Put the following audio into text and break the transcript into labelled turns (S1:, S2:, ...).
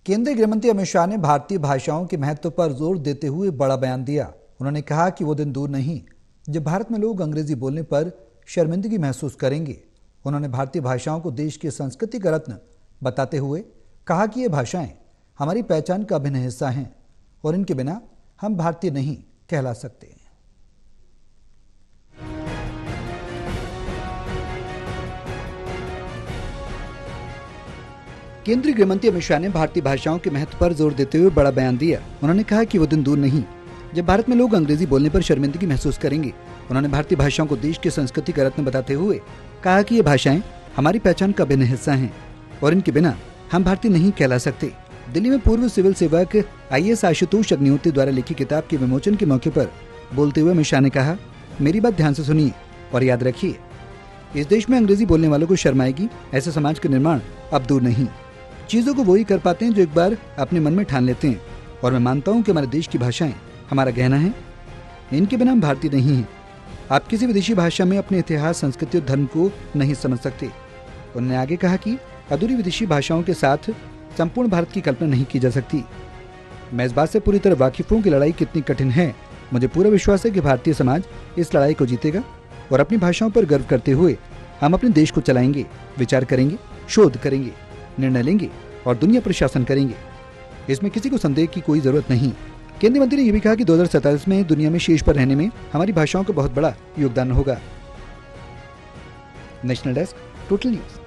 S1: केंद्रीय गृहमंत्री अमित शाह ने भारतीय भाषाओं के महत्व पर जोर देते हुए बड़ा बयान दिया। उन्होंने कहा कि वो दिन दूर नहीं जब भारत में लोग अंग्रेजी बोलने पर शर्मिंदगी महसूस करेंगे। उन्होंने भारतीय भाषाओं को देश की संस्कृति का रत्न बताते हुए कहा कि ये भाषाएं हमारी पहचान का अभिन्न हिस्सा हैं और इनके बिना हम भारतीय नहीं कहला सकते। केंद्रीय गृहमंत्री अमित शाह ने भारतीय भाषाओं के महत्व पर जोर देते हुए बड़ा बयान दिया। उन्होंने कहा कि वो दिन दूर नहीं जब भारत में लोग अंग्रेजी बोलने पर शर्मिंदगी महसूस करेंगे। उन्होंने भारतीय भाषाओं को देश की संस्कृति का रत्न बताते हुए कहा कि ये भाषाएं हमारी पहचान का अभिन्न हिस्सा हैं और इनके बिना हम भारतीय नहीं कहला सकते। दिल्ली में पूर्व सिविल सेवक IAS आशुतोष अग्निहोत्री द्वारा लिखी किताब के विमोचन के मौके पर बोलते हुए अमित शाह ने कहा, मेरी बात ध्यान से सुनिए और याद रखिए, इस देश में अंग्रेजी बोलने वालों को शर्म आएगी। ऐसे समाज का निर्माण अब दूर नहीं। चीजों को वही कर पाते हैं जो एक बार अपने मन में ठान लेते हैं और मैं मानता हूं कि हमारे देश की भाषाएं हमारा गहना है। इनके बिना हम भारतीय नहीं हैं। आप किसी विदेशी भाषा में अपने इतिहास, संस्कृति और धर्म को नहीं समझ सकते। उन्होंने आगे कहा कि अधूरी विदेशी भाषाओं के साथ संपूर्ण भारत की कल्पना नहीं की जा सकती। मैं इस बात से पूरी तरह वाकिफ हूं कि लड़ाई कितनी कठिन है। मुझे पूरा विश्वास है कि भारतीय समाज इस लड़ाई को जीतेगा और अपनी भाषाओं पर गर्व करते हुए हम अपने देश को चलाएंगे, विचार करेंगे, शोध करेंगे, निर्णय लेंगे और दुनिया पर शासन करेंगे। इसमें किसी को संदेह की कोई जरूरत नहीं। केंद्रीय मंत्री ने यह भी कहा कि 2047 में दुनिया में शीर्ष पर रहने में हमारी भाषाओं का बहुत बड़ा योगदान होगा। National desk, total news.